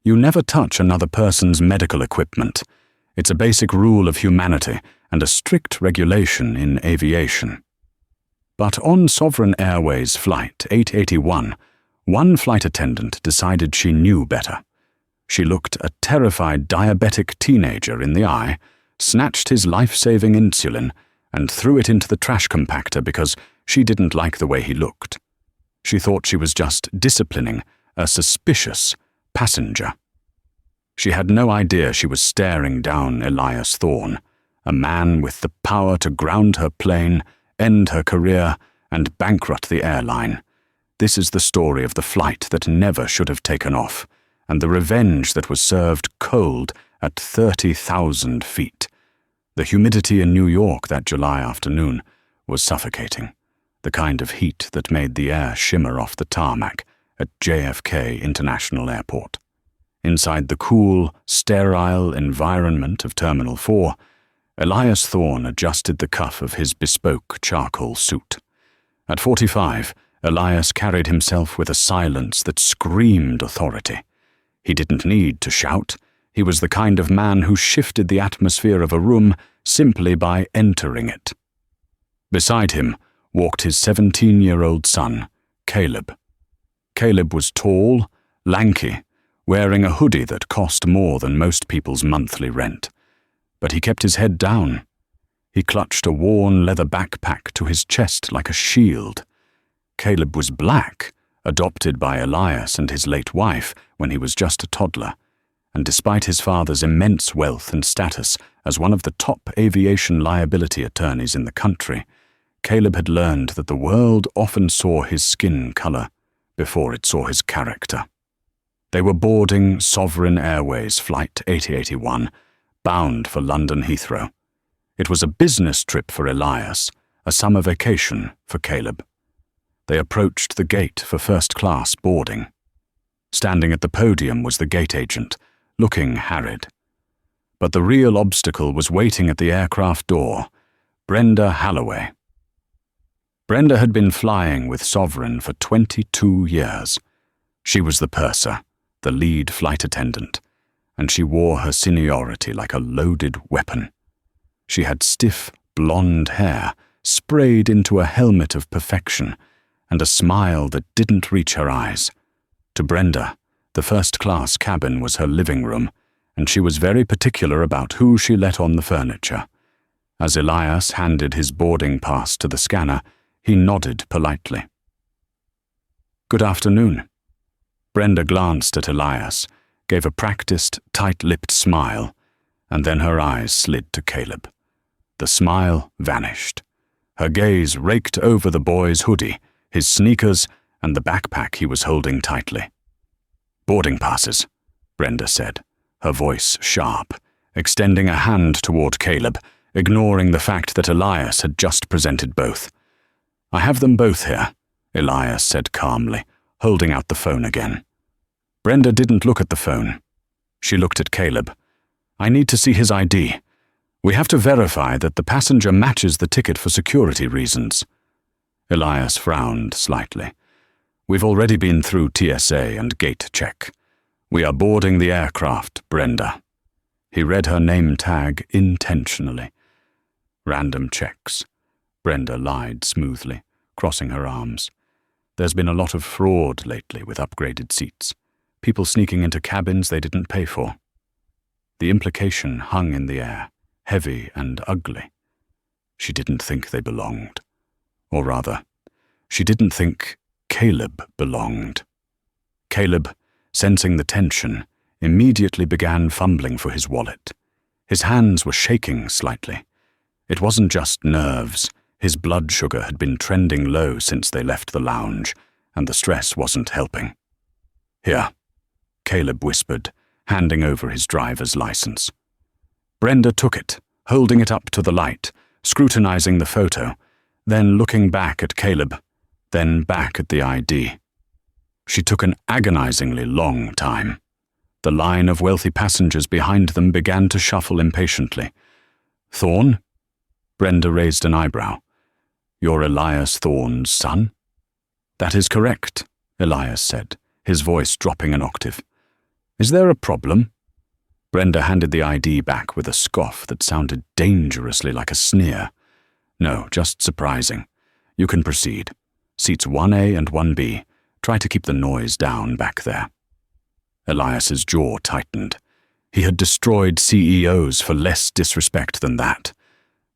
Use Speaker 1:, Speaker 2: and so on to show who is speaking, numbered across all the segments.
Speaker 1: You never touch another person's medical equipment. It's a basic rule of humanity and a strict regulation in aviation. But on Sovereign Airways Flight 881, one flight attendant decided she knew better. She looked a terrified diabetic teenager in the eye, snatched his life-saving insulin, and threw it into the trash compactor because she didn't like the way he looked. She thought she was just disciplining a suspicious passenger. She had no idea she was staring down Elias Thorne, a man with the power to ground her plane, end her career, and bankrupt the airline. This is the story of the flight that never should have taken off, and the revenge that was served cold at 30,000 feet. The humidity in New York that July afternoon was suffocating, the kind of heat that made the air shimmer off the tarmac at JFK International Airport. Inside the cool, sterile environment of Terminal 4, Elias Thorne adjusted the cuff of his bespoke charcoal suit. At 45, Elias carried himself with a silence that screamed authority. He didn't need to shout. He was the kind of man who shifted the atmosphere of a room simply by entering it. Beside him walked his 17-year-old son, Caleb. Caleb was tall, lanky, wearing a hoodie that cost more than most people's monthly rent. But he kept his head down. He clutched a worn leather backpack to his chest like a shield. Caleb was black, adopted by Elias and his late wife when he was just a toddler, and despite his father's immense wealth and status as one of the top aviation liability attorneys in the country, Caleb had learned that the world often saw his skin color before it saw his character. They were boarding Sovereign Airways Flight 881, bound for London Heathrow. It was a business trip for Elias, a summer vacation for Caleb. They approached the gate for first-class boarding. Standing at the podium was the gate agent, looking harried. But the real obstacle was waiting at the aircraft door, Brenda Halloway. Brenda had been flying with Sovereign for 22 years. She was the purser, the lead flight attendant, and she wore her seniority like a loaded weapon. She had stiff, blonde hair sprayed into a helmet of perfection, and a smile that didn't reach her eyes. To Brenda, the first-class cabin was her living room, and she was very particular about who she let on the furniture. As Elias handed his boarding pass to the scanner, he nodded politely. "Good afternoon." Brenda glanced at Elias, gave a practiced, tight-lipped smile, and then her eyes slid to Caleb. The smile vanished. Her gaze raked over the boy's hoodie, his sneakers, and the backpack he was holding tightly. "Boarding passes," Brenda said, her voice sharp, extending a hand toward Caleb, ignoring the fact that Elias had just presented both. "I have them both here," Elias said calmly, holding out the phone again. Brenda didn't look at the phone. She looked at Caleb. "I need to see his ID. We have to verify that the passenger matches the ticket for security reasons." Elias frowned slightly. "We've already been through TSA and gate check. We are boarding the aircraft, Brenda." He read her name tag intentionally. "Random checks." Brenda lied smoothly, crossing her arms. "There's been a lot of fraud lately with upgraded seats. People sneaking into cabins they didn't pay for." The implication hung in the air, heavy and ugly. She didn't think they belonged. Or rather, she didn't think Caleb belonged. Caleb, sensing the tension, immediately began fumbling for his wallet. His hands were shaking slightly. It wasn't just nerves. His blood sugar had been trending low since they left the lounge, and the stress wasn't helping. "Here," Caleb whispered, handing over his driver's license. Brenda took it, holding it up to the light, scrutinizing the photo, then looking back at Caleb, then back at the ID. She took an agonizingly long time. The line of wealthy passengers behind them began to shuffle impatiently. "Thorne?" Brenda raised an eyebrow. "You're Elias Thorne's son?" "That is correct," Elias said, his voice dropping an octave. Is there a problem? Brenda handed the ID back with a scoff that sounded dangerously like a sneer. No, just surprising. You can proceed. Seats 1A and 1B. Try to keep the noise down back there. Elias's jaw tightened. He had destroyed CEOs for less disrespect than that.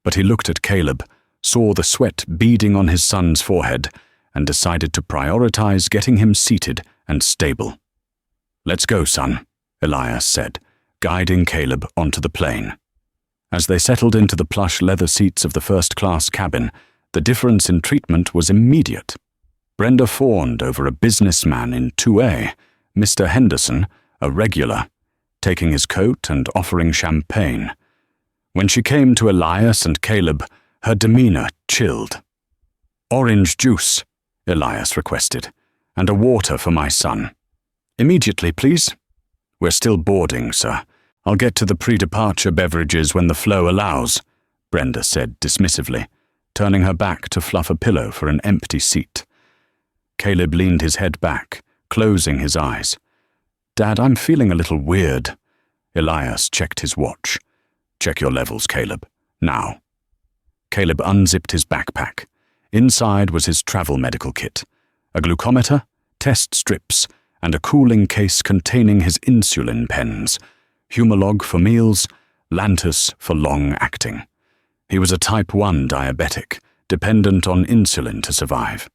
Speaker 1: But he looked at Caleb, saw the sweat beading on his son's forehead, and decided to prioritize getting him seated and stable. "Let's go, son," Elias said, guiding Caleb onto the plane. As they settled into the plush leather seats of the first-class cabin, the difference in treatment was immediate. Brenda fawned over a businessman in 2A, Mr. Henderson, a regular, taking his coat and offering champagne. When she came to Elias and Caleb, her demeanor chilled. "Orange juice," Elias requested, "and a water for my son." "Immediately, please." "We're still boarding, sir. I'll get to the pre-departure beverages when the flow allows," Brenda said dismissively, turning her back to fluff a pillow for an empty seat. Caleb leaned his head back, closing his eyes. "Dad, I'm feeling a little weird." Elias checked his watch. "Check your levels, Caleb. Now." Caleb unzipped his backpack. Inside was his travel medical kit, a glucometer, test strips, and a cooling case containing his insulin pens, Humalog for meals, Lantus for long-acting. He was a type 1 diabetic, dependent on insulin to survive.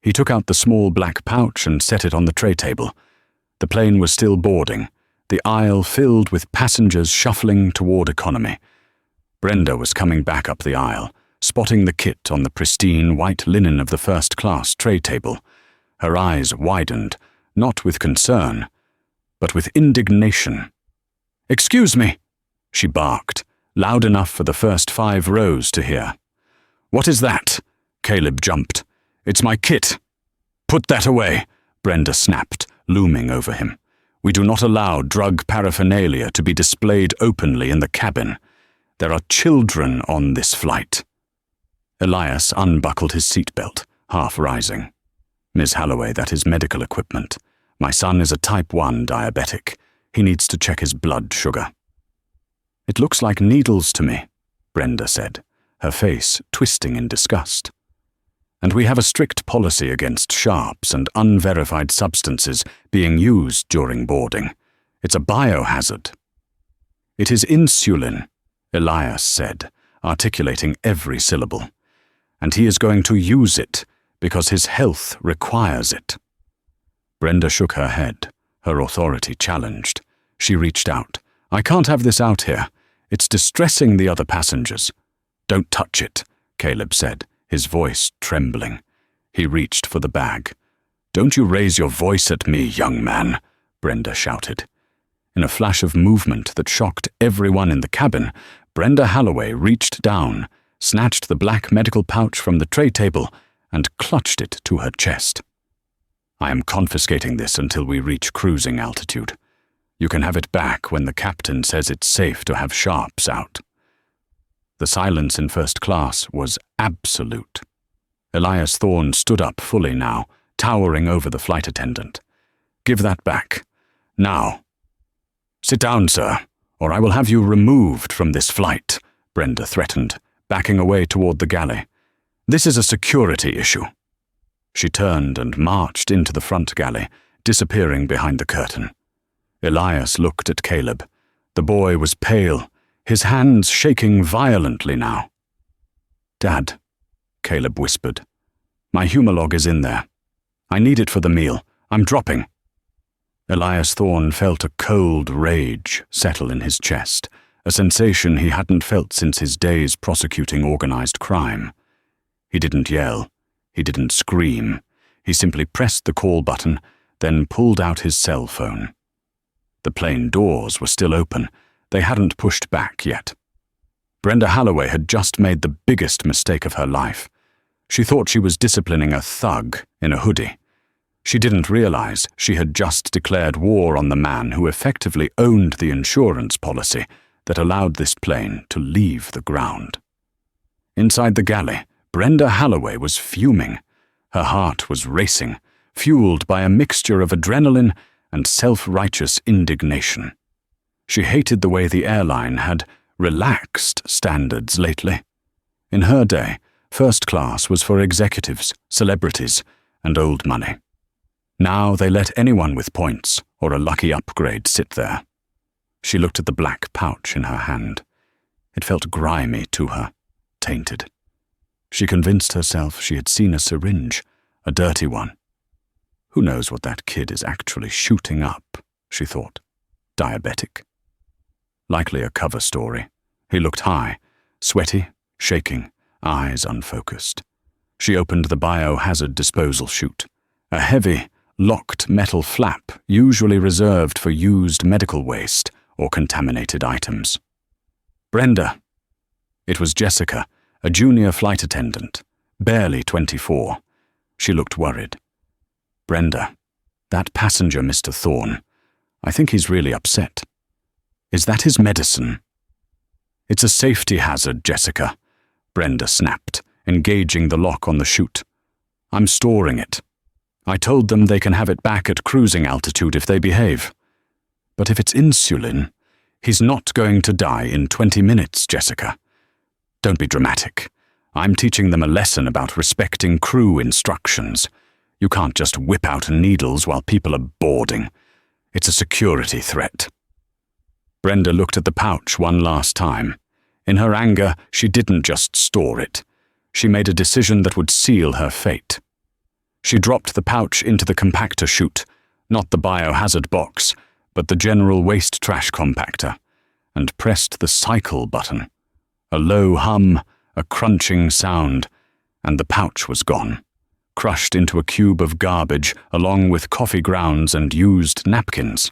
Speaker 1: He took out the small black pouch and set it on the tray table. The plane was still boarding, the aisle filled with passengers shuffling toward economy. Brenda was coming back up the aisle, spotting the kit on the pristine white linen of the first-class tray table. Her eyes widened, not with concern, but with indignation. "Excuse me," she barked, loud enough for the first 5 rows to hear. "What is that?" Caleb jumped. "It's my kit." "Put that away," Brenda snapped, looming over him. "We do not allow drug paraphernalia to be displayed openly in the cabin. There are children on this flight." Elias unbuckled his seatbelt, half rising. "Ms. Holloway, that is medical equipment. My son is a type 1 diabetic. He needs to check his blood sugar." "It looks like needles to me," Brenda said, her face twisting in disgust. "And we have a strict policy against sharps and unverified substances being used during boarding. It's a biohazard." "It is insulin," Elias said, articulating every syllable. "And he is going to use it because his health requires it." Brenda shook her head, her authority challenged. She reached out. "I can't have this out here. It's distressing the other passengers." "Don't touch it," Caleb said, his voice trembling. He reached for the bag. "Don't you raise your voice at me, young man," Brenda shouted. In a flash of movement that shocked everyone in the cabin, Brenda Holloway reached down, snatched the black medical pouch from the tray table, and clutched it to her chest. "I am confiscating this until we reach cruising altitude. You can have it back when the captain says it's safe to have sharps out." The silence in first class was absolute. Elias Thorne stood up fully now, towering over the flight attendant. "Give that back. Now." "Sit down, sir, or I will have you removed from this flight," Brenda threatened, backing away toward the galley. "This is a security issue." She turned and marched into the front galley, disappearing behind the curtain. Elias looked at Caleb. The boy was pale, his hands shaking violently now. "Dad," Caleb whispered, "my Humalog is in there. I need it for the meal. I'm dropping." Elias Thorne felt a cold rage settle in his chest, a sensation he hadn't felt since his days prosecuting organized crime. He didn't yell. He didn't scream. He simply pressed the call button, then pulled out his cell phone. The plane doors were still open. They hadn't pushed back yet. Brenda Holloway had just made the biggest mistake of her life. She thought she was disciplining a thug in a hoodie. She didn't realize she had just declared war on the man who effectively owned the insurance policy that allowed this plane to leave the ground. Inside the galley, Brenda Holloway was fuming. Her heart was racing, fueled by a mixture of adrenaline and self-righteous indignation. She hated the way the airline had relaxed standards lately. In her day, first class was for executives, celebrities, and old money. Now they let anyone with points or a lucky upgrade sit there. She looked at the black pouch in her hand. It felt grimy to her, tainted. She convinced herself she had seen a syringe, a dirty one. Who knows what that kid is actually shooting up, she thought. Diabetic? Likely a cover story. He looked high, sweaty, shaking, eyes unfocused. She opened the biohazard disposal chute, a heavy, locked metal flap usually reserved for used medical waste or contaminated items. Brenda. It was Jessica, a junior flight attendant, barely 24. She looked worried. Brenda, that passenger, Mr. Thorne, I think he's really upset. Is that his medicine? It's a safety hazard, Jessica, Brenda snapped, engaging the lock on the chute. I'm storing it. I told them they can have it back at cruising altitude if they behave. But if it's insulin, he's not going to die in 20 minutes, Jessica. Don't be dramatic. I'm teaching them a lesson about respecting crew instructions. You can't just whip out needles while people are boarding. It's a security threat. Brenda looked at the pouch one last time. In her anger, she didn't just store it. She made a decision that would seal her fate. She dropped the pouch into the compactor chute, not the biohazard box, but the general waste trash compactor, and pressed the cycle button. A low hum, a crunching sound, and the pouch was gone, crushed into a cube of garbage along with coffee grounds and used napkins.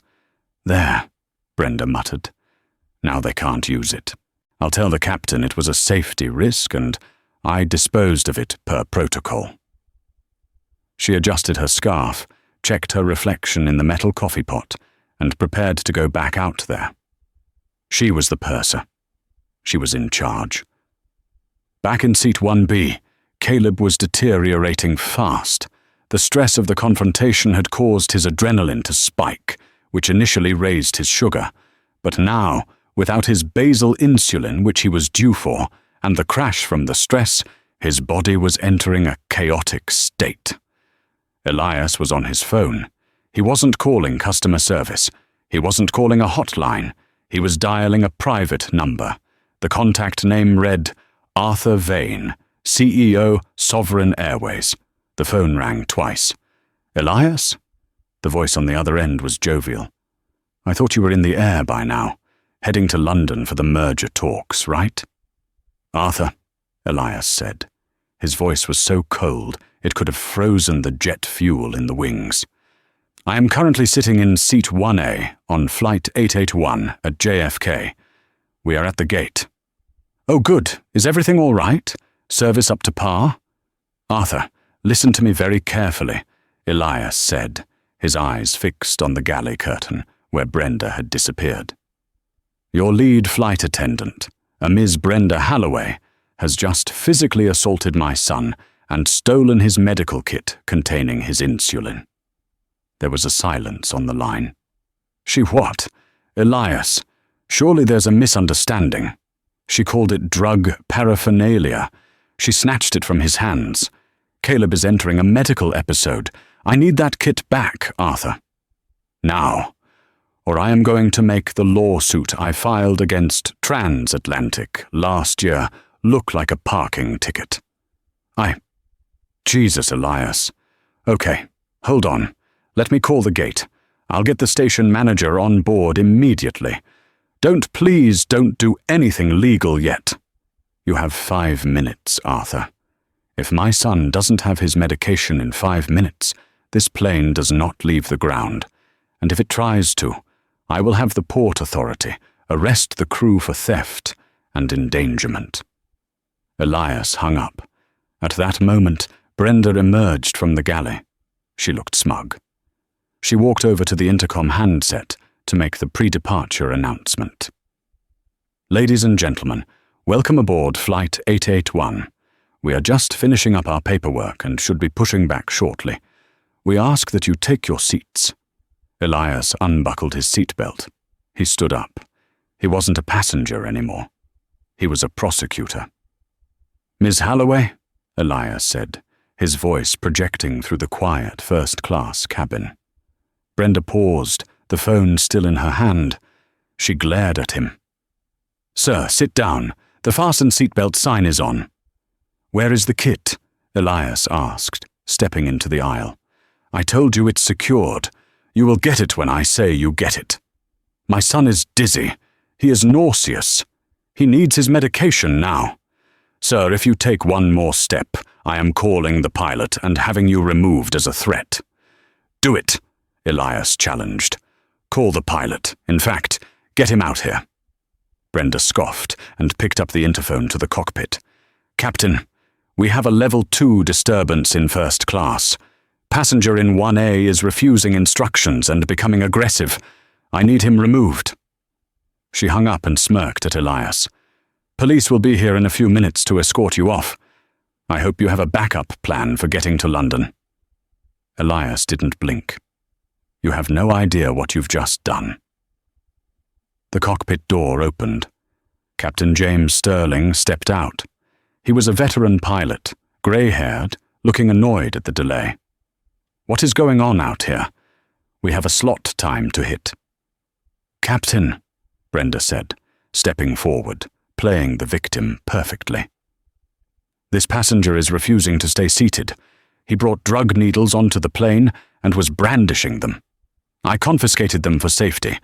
Speaker 1: There, Brenda muttered. Now they can't use it. I'll tell the captain it was a safety risk and I disposed of it per protocol. She adjusted her scarf, checked her reflection in the metal coffee pot, and prepared to go back out there. She was the purser. She was in charge. Back in seat 1B, Caleb was deteriorating fast. The stress of the confrontation had caused his adrenaline to spike, which initially raised his sugar. But now, without his basal insulin, which he was due for, and the crash from the stress, his body was entering a chaotic state. Elias was on his phone. He wasn't calling customer service. He wasn't calling a hotline. He was dialing a private number. The contact name read, Arthur Vane, CEO, Sovereign Airways. The phone rang twice. Elias? The voice on the other end was jovial. I thought you were in the air by now, heading to London for the merger talks, right? Arthur, Elias said. His voice was so cold it could have frozen the jet fuel in the wings. I am currently sitting in seat 1A on flight 881 at JFK. We are at the gate. Oh, good. Is everything all right? Service up to par? Arthur, listen to me very carefully, Elias said, his eyes fixed on the galley curtain where Brenda had disappeared. Your lead flight attendant, a Ms. Brenda Halloway, has just physically assaulted my son and stolen his medical kit containing his insulin. There was a silence on the line. She what? Elias, surely there's a misunderstanding. She called it drug paraphernalia. She snatched it from his hands. Caleb is entering a medical episode. I need that kit back, Arthur. Now, or I am going to make the lawsuit I filed against Transatlantic last year look like a parking ticket. Jesus, Elias. Okay, hold on. Let me call the gate. I'll get the station manager on board immediately. Please don't do anything legal yet. You have 5 minutes, Arthur. If my son doesn't have his medication in 5 minutes, this plane does not leave the ground. And if it tries to, I will have the Port Authority arrest the crew for theft and endangerment. Elias hung up. At that moment, Brenda emerged from the galley. She looked smug. She walked over to the intercom handset to make the pre-departure announcement. Ladies and gentlemen, welcome aboard Flight 881. We are just finishing up our paperwork and should be pushing back shortly. We ask that you take your seats. Elias unbuckled his seatbelt. He stood up. He wasn't a passenger anymore. He was a prosecutor. "Miss Holloway?" Elias said, his voice projecting through the quiet first-class cabin. Brenda paused, the phone still in her hand. She glared at him. "Sir, sit down. The fasten seatbelt sign is on." "Where is the kit?" Elias asked, stepping into the aisle. "I told you it's secured. You will get it when I say you get it. My son is dizzy. He is nauseous. He needs his medication now. Sir, if you take one more step, I am calling the pilot and having you removed as a threat." "Do it," Elias challenged. "Call the pilot. In fact, get him out here." Brenda scoffed and picked up the interphone to the cockpit. "Captain, we have a level 2 disturbance in first class. Passenger in 1A is refusing instructions and becoming aggressive. I need him removed." She hung up and smirked at Elias. "Police will be here in a few minutes to escort you off. I hope you have a backup plan for getting to London." Elias didn't blink. "You have no idea what you've just done." The cockpit door opened. Captain James Sterling stepped out. He was a veteran pilot, grey-haired, looking annoyed at the delay. "What is going on out here? We have a slot time to hit." "Captain," Brenda said, stepping forward, playing the victim perfectly. "This passenger is refusing to stay seated. He brought drug needles onto the plane and was brandishing them. I confiscated them for safety,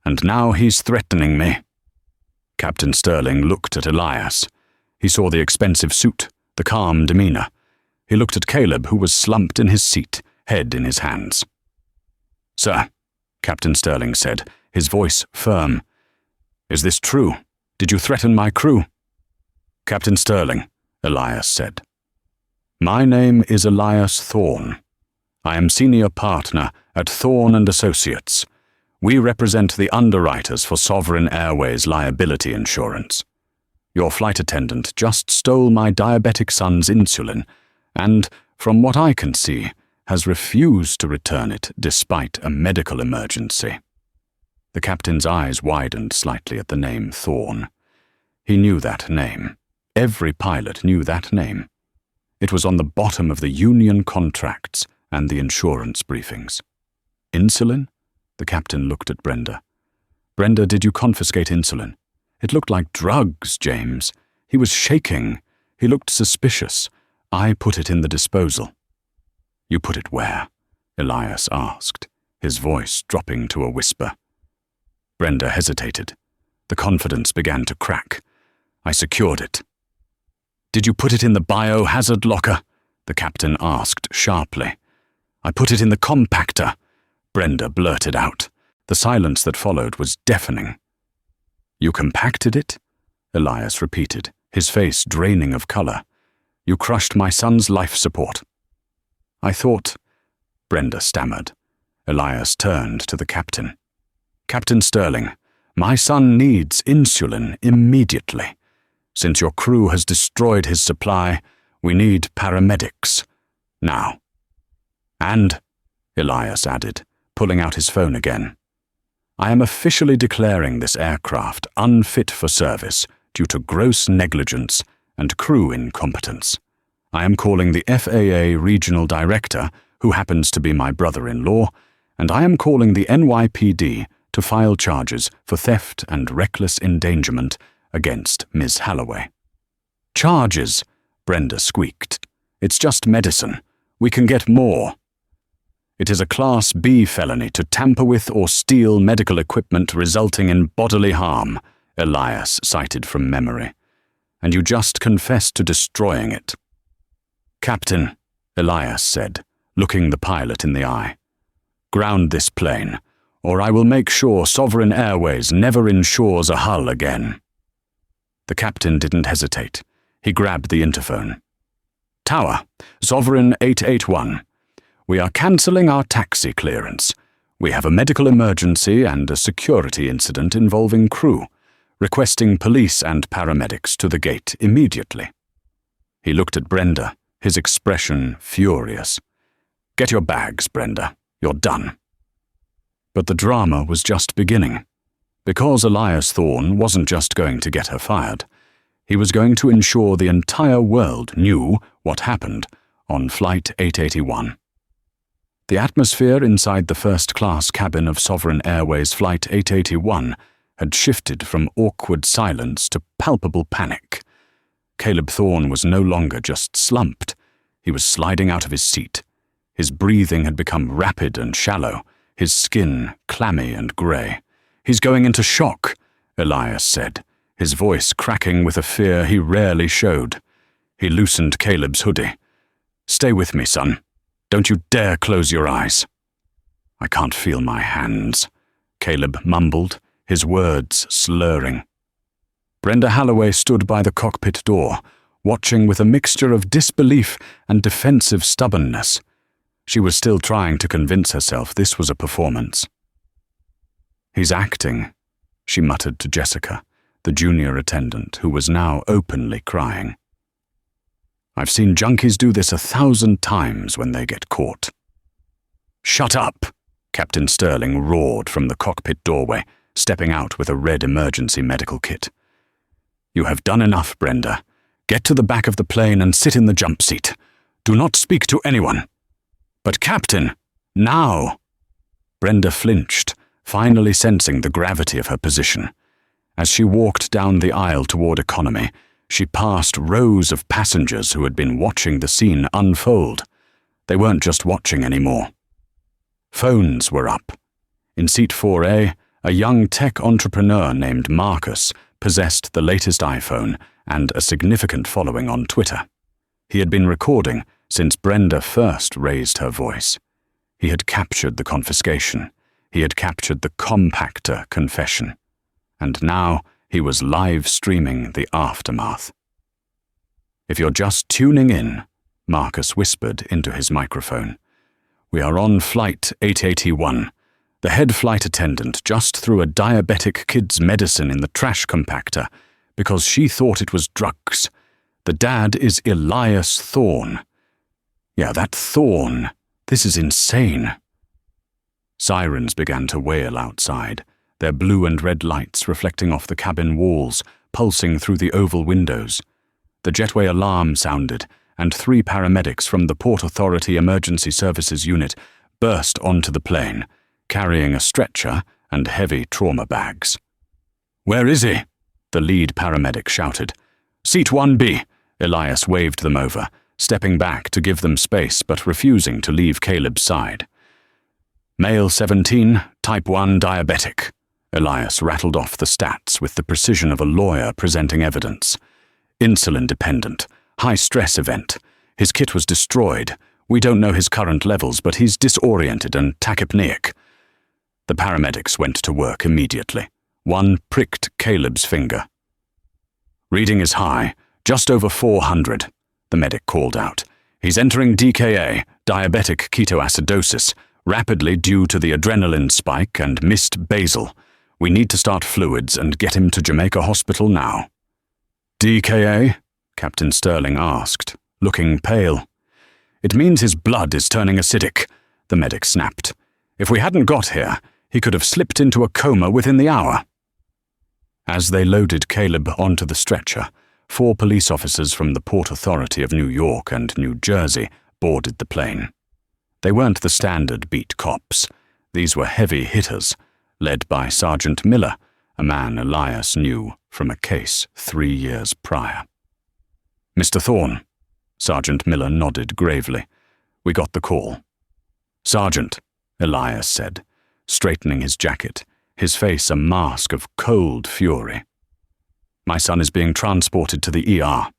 Speaker 1: and now he's threatening me." Captain Sterling looked at Elias. He saw the expensive suit, the calm demeanor. He looked at Caleb, who was slumped in his seat, head in his hands. "Sir," Captain Sterling said, his voice firm. "Is this true? Did you threaten my crew?" "Captain Sterling," Elias said. "My name is Elias Thorne. I am senior partner at Thorne & Associates. We represent the underwriters for Sovereign Airways liability insurance. Your flight attendant just stole my diabetic son's insulin and, from what I can see, has refused to return it despite a medical emergency." The captain's eyes widened slightly at the name Thorne. He knew that name. Every pilot knew that name. It was on the bottom of the union contracts and the insurance briefings. "Insulin?" The captain looked at Brenda. "Brenda, did you confiscate insulin? It looked like drugs, James. He was shaking. He looked suspicious. I put it in the disposal." "You put it where?" Elias asked, his voice dropping to a whisper. Brenda hesitated. The confidence began to crack. "I secured it." "Did you put it in the biohazard locker?" the captain asked sharply. "I put it in the compactor," Brenda blurted out. The silence that followed was deafening. "You compacted it?" Elias repeated, his face draining of color. "You crushed my son's life support." "I thought," Brenda stammered. Elias turned to the captain. "Captain Sterling, my son needs insulin immediately. Since your crew has destroyed his supply, we need paramedics. Now." "And," Elias added, pulling out his phone again, "I am officially declaring this aircraft unfit for service due to gross negligence and crew incompetence. I am calling the FAA Regional Director, who happens to be my brother-in-law, and I am calling the NYPD to file charges for theft and reckless endangerment against Miss Holloway." "Charges?" Brenda squeaked. "It's just medicine. We can get more." "It is a Class B felony to tamper with or steal medical equipment resulting in bodily harm," Elias cited from memory. "And you just confessed to destroying it." "Captain," Elias said, looking the pilot in the eye, "ground this plane, or I will make sure Sovereign Airways never insures a hull again." The captain didn't hesitate. He grabbed the interphone. "Tower, Sovereign 881. We are cancelling our taxi clearance. We have a medical emergency and a security incident involving crew, requesting police and paramedics to the gate immediately." He looked at Brenda, his expression furious. "Get your bags, Brenda. You're done." But the drama was just beginning. Because Elias Thorne wasn't just going to get her fired, he was going to ensure the entire world knew what happened on Flight 881. The atmosphere inside the first-class cabin of Sovereign Airways Flight 881 had shifted from awkward silence to palpable panic. Caleb Thorne was no longer just slumped. He was sliding out of his seat. His breathing had become rapid and shallow, his skin clammy and grey. "He's going into shock," Elias said, his voice cracking with a fear he rarely showed. He loosened Caleb's hoodie. "Stay with me, son. Don't you dare close your eyes." "I can't feel my hands," Caleb mumbled, his words slurring. Brenda Holloway stood by the cockpit door, watching with a mixture of disbelief and defensive stubbornness. She was still trying to convince herself this was a performance. "He's acting," she muttered to Jessica, the junior attendant, who was now openly crying. "I've seen junkies do this 1,000 times when they get caught." "Shut up!" Captain Sterling roared from the cockpit doorway, stepping out with a red emergency medical kit. "You have done enough, Brenda. Get to the back of the plane and sit in the jump seat. Do not speak to anyone." "But Captain, now!" Brenda flinched, finally sensing the gravity of her position. As she walked down the aisle toward economy, she passed rows of passengers who had been watching the scene unfold. They weren't just watching anymore. Phones were up. In seat 4A, a young tech entrepreneur named Marcus possessed the latest iPhone and a significant following on Twitter. He had been recording since Brenda first raised her voice. He had captured the confiscation. He had captured the compactor confession. And now he was live streaming the aftermath. "If you're just tuning in," Marcus whispered into his microphone, "we are on Flight 881. The head flight attendant just threw a diabetic kid's medicine in the trash compactor because she thought it was drugs. The dad is Elias Thorne. Yeah, that Thorne. This is insane." Sirens began to wail outside, their blue and red lights reflecting off the cabin walls, pulsing through the oval windows. The jetway alarm sounded, and 3 paramedics from the Port Authority Emergency Services Unit burst onto the plane, carrying a stretcher and heavy trauma bags. "Where is he?" the lead paramedic shouted. "Seat 1B, Elias waved them over, stepping back to give them space but refusing to leave Caleb's side. "Male 17, type 1 diabetic." Elias rattled off the stats with the precision of a lawyer presenting evidence. "Insulin dependent, high stress event. His kit was destroyed. We don't know his current levels, but he's disoriented and tachypneic." The paramedics went to work immediately. One pricked Caleb's finger. "Reading is high, just over 400, the medic called out. "He's entering DKA, diabetic ketoacidosis, rapidly due to the adrenaline spike and missed basal. We need to start fluids and get him to Jamaica Hospital now." "DKA?" Captain Sterling asked, looking pale. "It means his blood is turning acidic," the medic snapped. "If we hadn't got here, he could have slipped into a coma within the hour." As they loaded Caleb onto the stretcher, 4 police officers from the Port Authority of New York and New Jersey boarded the plane. They weren't the standard beat cops. These were heavy hitters, led by Sergeant Miller, a man Elias knew from a case 3 years prior. "Mr. Thorne," Sergeant Miller nodded gravely. "We got the call." "Sergeant," Elias said, straightening his jacket, his face a mask of cold fury. "My son is being transported to the ER.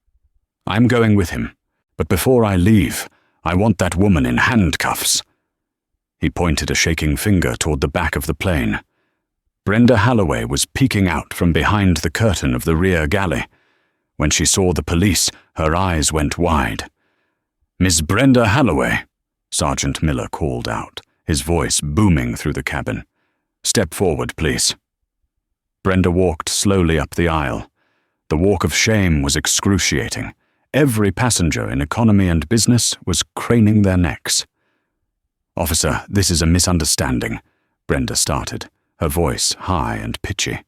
Speaker 1: I'm going with him, but before I leave, I want that woman in handcuffs." He pointed a shaking finger toward the back of the plane. Brenda Holloway was peeking out from behind the curtain of the rear galley. When she saw the police, her eyes went wide. "Miss Brenda Holloway," Sergeant Miller called out, his voice booming through the cabin. "Step forward, please." Brenda walked slowly up the aisle. The walk of shame was excruciating. Every passenger in economy and business was craning their necks. "Officer, this is a misunderstanding," Brenda started, her voice high and pitchy.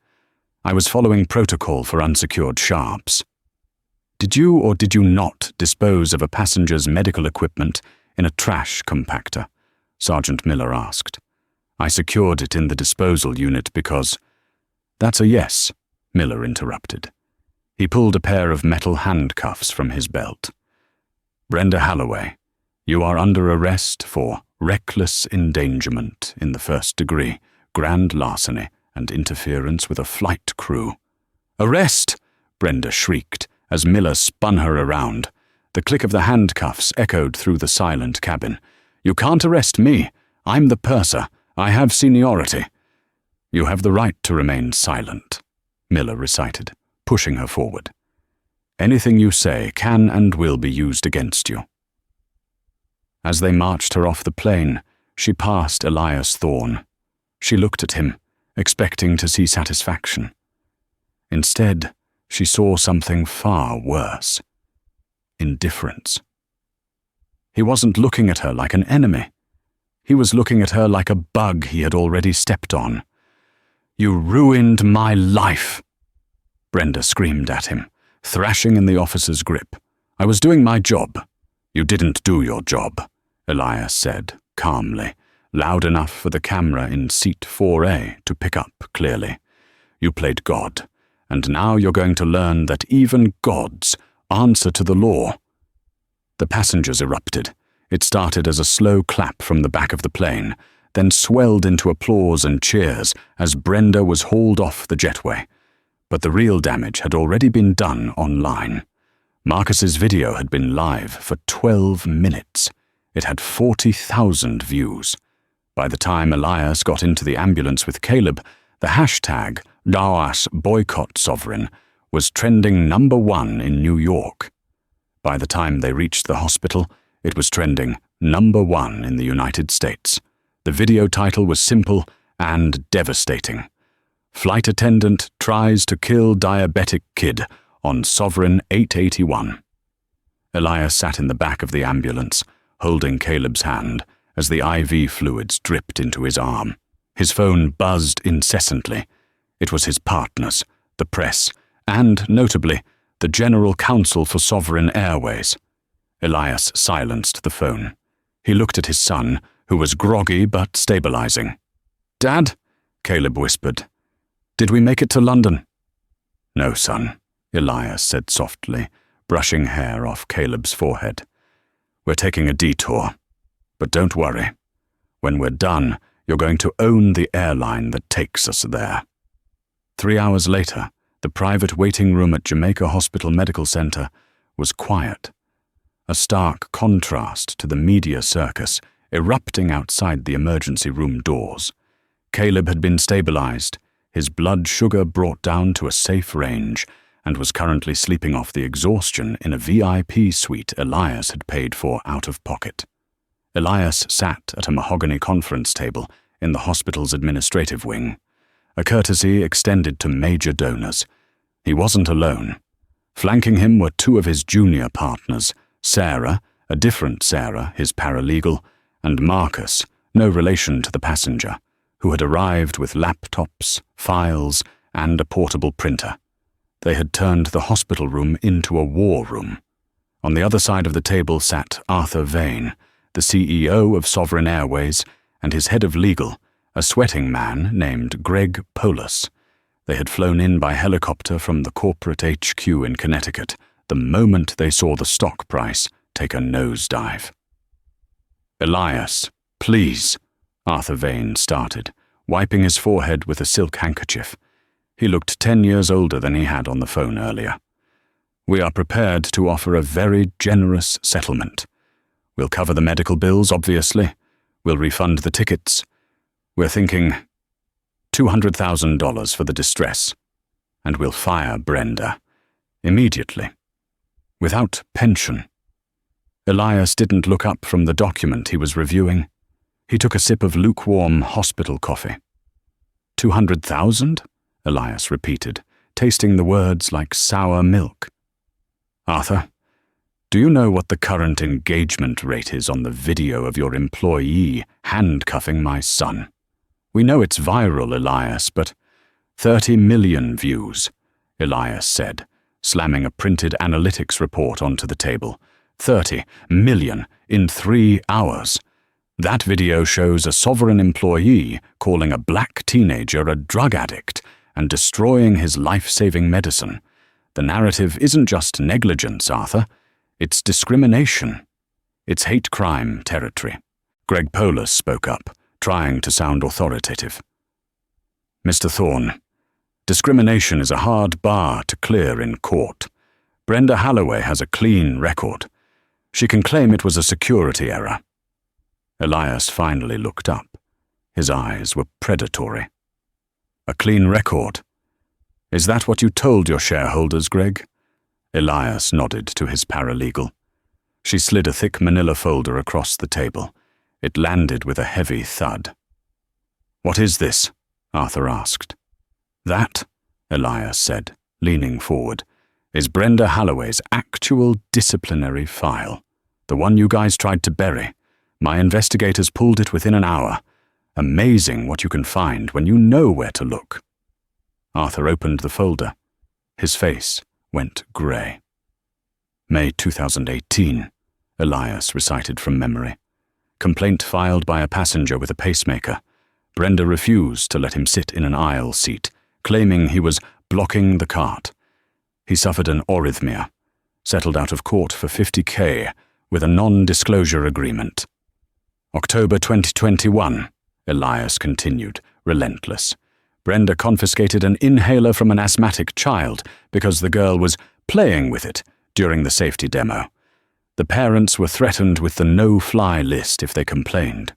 Speaker 1: "I was following protocol for unsecured sharps." "Did you or did you not dispose of a passenger's medical equipment in a trash compactor?" Sergeant Miller asked. "I secured it in the disposal unit because—" "That's a yes," Miller interrupted. He pulled a pair of metal handcuffs from his belt. "Brenda Holloway, you are under arrest for reckless endangerment in the first degree, grand larceny, and interference with a flight crew." "Arrest!" Brenda shrieked as Miller spun her around. The click of the handcuffs echoed through the silent cabin. "You can't arrest me. I'm the purser. I have seniority." "You have the right to remain silent," Miller recited, pushing her forward. "Anything you say can and will be used against you." As they marched her off the plane, she passed Elias Thorne. She looked at him, expecting to see satisfaction. Instead, she saw something far worse: indifference. He wasn't looking at her like an enemy. He was looking at her like a bug he had already stepped on. "You ruined my life!" Brenda screamed at him, thrashing in the officer's grip. "I was doing my job." "You didn't do your job," Elias said, calmly, loud enough for the camera in seat 4A to pick up clearly. "You played God, and now you're going to learn that even gods answer to the law." The passengers erupted. It started as a slow clap from the back of the plane, then swelled into applause and cheers as Brenda was hauled off the jetway. But the real damage had already been done online. Marcus's video had been live for 12 minutes. It had 40,000 views. By the time Elias got into the ambulance with Caleb, the hashtag #DAOAS Boycott Sovereign was trending #1 in New York. By the time they reached the hospital, it was trending #1 in the United States. The video title was simple and devastating: "Flight Attendant Tries to Kill Diabetic Kid on Sovereign 881. Elias sat in the back of the ambulance, holding Caleb's hand as the IV fluids dripped into his arm. His phone buzzed incessantly. It was his partners, the press, and, notably, the General Counsel for Sovereign Airways. Elias silenced the phone. He looked at his son, who was groggy but stabilizing. "Dad," Caleb whispered, "did we make it to London?" "No, son," Elias said softly, brushing hair off Caleb's forehead. "We're taking a detour. But don't worry. When we're done, you're going to own the airline that takes us there." 3 hours later, the private waiting room at Jamaica Hospital Medical Center was quiet, a stark contrast to the media circus erupting outside the emergency room doors. Caleb had been stabilized, his blood sugar brought down to a safe range, and was currently sleeping off the exhaustion in a VIP suite Elias had paid for out of pocket. Elias sat at a mahogany conference table in the hospital's administrative wing, a courtesy extended to major donors. He wasn't alone. Flanking him were 2 of his junior partners, Sarah, a different Sarah, his paralegal, and Marcus, no relation to the passenger, who had arrived with laptops, files, and a portable printer. They had turned the hospital room into a war room. On the other side of the table sat Arthur Vane, the CEO of Sovereign Airways, and his head of legal, a sweating man named Greg Polis. They had flown in by helicopter from the corporate HQ in Connecticut the moment they saw the stock price take a nosedive. "Elias, please," Arthur Vane started, wiping his forehead with a silk handkerchief. He looked 10 years older than he had on the phone earlier. "We are prepared to offer a very generous settlement. We'll cover the medical bills, obviously. We'll refund the tickets. We're thinking $200,000 for the distress. And we'll fire Brenda. Immediately. Without pension." Elias didn't look up from the document he was reviewing. He took a sip of lukewarm hospital coffee. "200,000? Elias repeated, tasting the words like sour milk. "Arthur, do you know what the current engagement rate is on the video of your employee handcuffing my son?" We know it's viral, Elias, but 30 million views, Elias said, slamming a printed analytics report onto the table. 30 million in 3 hours. That video shows a sovereign employee calling a black teenager a drug addict and destroying his life-saving medicine. The narrative isn't just negligence, Arthur. It's discrimination. It's hate crime territory. Greg Polis spoke up, trying to sound authoritative. Mr. Thorne, discrimination is a hard bar to clear in court. Brenda Holloway has a clean record. She can claim it was a security error. Elias finally looked up. His eyes were predatory. A clean record? Is that what you told your shareholders, Greg? Elias nodded to his paralegal. She slid a thick manila folder across the table. It landed with a heavy thud. What is this? Arthur asked. That, Elias said, leaning forward, is Brenda Holloway's actual disciplinary file. The one you guys tried to bury. My investigators pulled it within an hour. Amazing what you can find when you know where to look. Arthur opened the folder. His face went grey. May 2018, Elias recited from memory. Complaint filed by a passenger with a pacemaker. Brenda refused to let him sit in an aisle seat, claiming he was blocking the cart. He suffered an arrhythmia, settled out of court for $50,000 with a non-disclosure agreement. October 2021, Elias continued, relentless. Brenda confiscated an inhaler from an asthmatic child because the girl was playing with it during the safety demo. The parents were threatened with the no-fly list if they complained.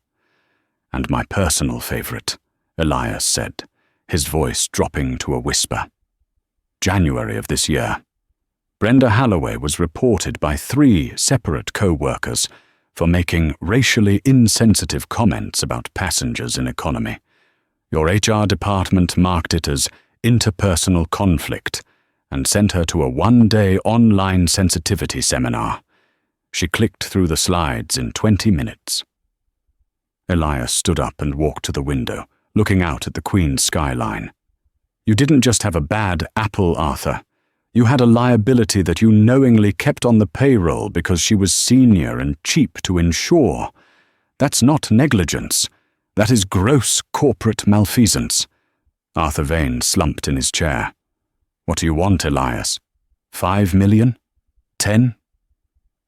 Speaker 1: And my personal favorite, Elias said, his voice dropping to a whisper. January of this year. Brenda Holloway was reported by 3 separate co-workers for making racially insensitive comments about passengers in economy. Your HR department marked it as interpersonal conflict and sent her to a 1-day online sensitivity seminar. She clicked through the slides in 20 minutes. Elias stood up and walked to the window, looking out at the Queen's skyline. You didn't just have a bad apple, Arthur. You had a liability that you knowingly kept on the payroll because she was senior and cheap to insure. That's not negligence. That is gross corporate malfeasance. Arthur Vane slumped in his chair. What do you want, Elias? 5 million? 10?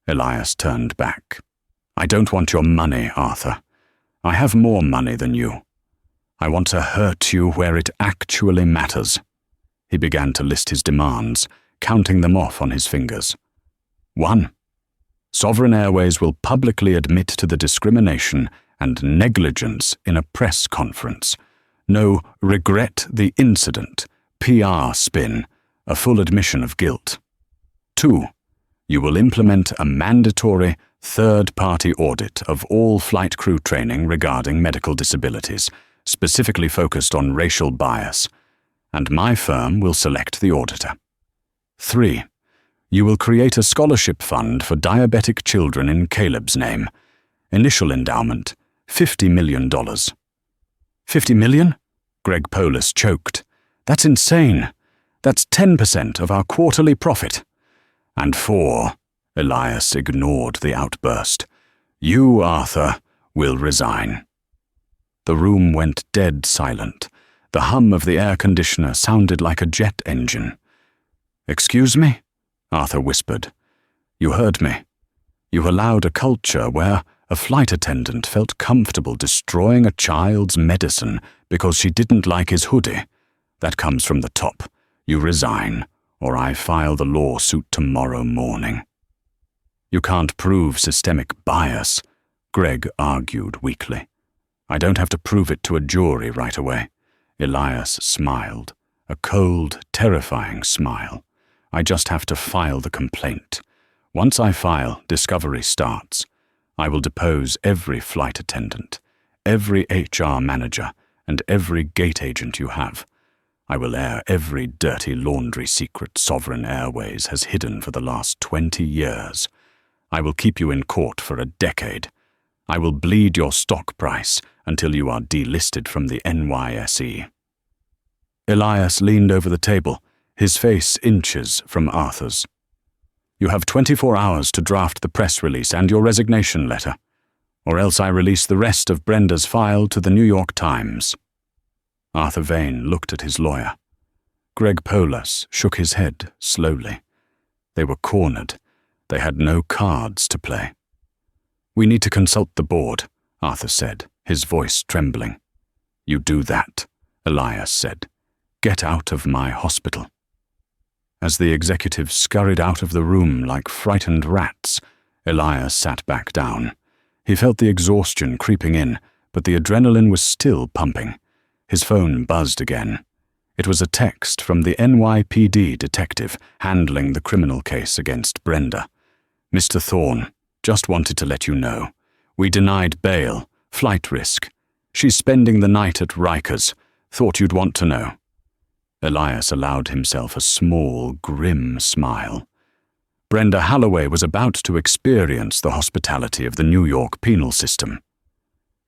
Speaker 1: Elias turned back. I don't want your money, Arthur. I have more money than you. I want to hurt you where it actually matters. He began to list his demands, counting them off on his fingers. 1. Sovereign Airways will publicly admit to the discrimination and negligence in a press conference. No regret the incident, PR spin, a full admission of guilt. 2. You will implement a mandatory third-party audit of all flight crew training regarding medical disabilities, specifically focused on racial bias, and my firm will select the auditor. 3. You will create a scholarship fund for diabetic children in Caleb's name. Initial endowment, $50 million. 50 million? Greg Polis choked. That's insane. That's 10% of our quarterly profit. And 4, Elias ignored the outburst. You, Arthur, will resign. The room went dead silent. The hum of the air conditioner sounded like a jet engine. Excuse me? Arthur whispered. You heard me. You allowed a culture where a flight attendant felt comfortable destroying a child's medicine because she didn't like his hoodie. That comes from the top. You resign, or I file the lawsuit tomorrow morning. You can't prove systemic bias, Greg argued weakly. I don't have to prove it to a jury right away. Elias smiled, a cold, terrifying smile. I just have to file the complaint. Once I file, discovery starts. I will depose every flight attendant, every HR manager, and every gate agent you have. I will air every dirty laundry secret Sovereign Airways has hidden for the last 20 years. I will keep you in court for a decade. I will bleed your stock price until you are delisted from the NYSE. Elias leaned over the table, his face inches from Arthur's. You have 24 hours to draft the press release and your resignation letter, or else I release the rest of Brenda's file to the New York Times. Arthur Vane looked at his lawyer. Greg Polas shook his head slowly. They were cornered. They had no cards to play. We need to consult the board, Arthur said, his voice trembling. You do that, Elias said. Get out of my hospital. As the executives scurried out of the room like frightened rats, Elias sat back down. He felt the exhaustion creeping in, but the adrenaline was still pumping. His phone buzzed again. It was a text from the NYPD detective handling the criminal case against Brenda. Mr. Thorne, just wanted to let you know. We denied bail, flight risk. She's spending the night at Rikers. Thought you'd want to know. Elias allowed himself a small, grim smile. Brenda Holloway was about to experience the hospitality of the New York penal system.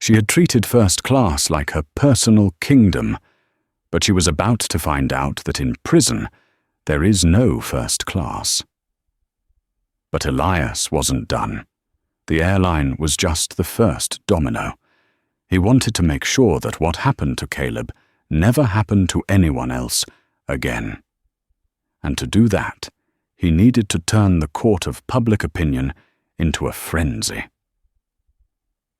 Speaker 1: She had treated first class like her personal kingdom, but she was about to find out that in prison there is no first class. But Elias wasn't done. The airline was just the first domino. He wanted to make sure that what happened to Caleb never happened to anyone else again. And to do that, he needed to turn the court of public opinion into a frenzy.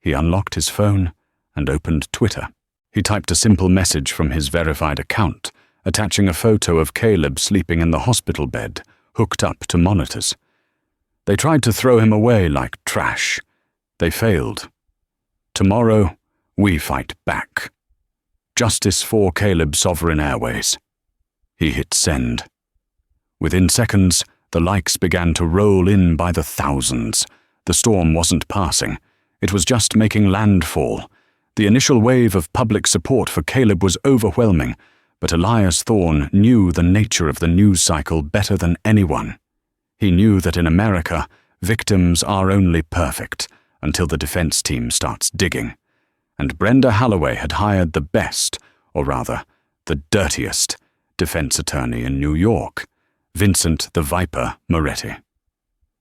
Speaker 1: He unlocked his phone and opened Twitter. He typed a simple message from his verified account, attaching a photo of Caleb sleeping in the hospital bed, hooked up to monitors. They tried to throw him away like trash. They failed. Tomorrow, we fight back. Justice for Caleb Sovereign Airways. He hit send. Within seconds, the likes began to roll in by the thousands. The storm wasn't passing. It was just making landfall. The initial wave of public support for Caleb was overwhelming, but Elias Thorne knew the nature of the news cycle better than anyone. He knew that in America, victims are only perfect until the defense team starts digging. And Brenda Holloway had hired the best, or rather, the dirtiest, defense attorney in New York, Vincent the Viper Moretti.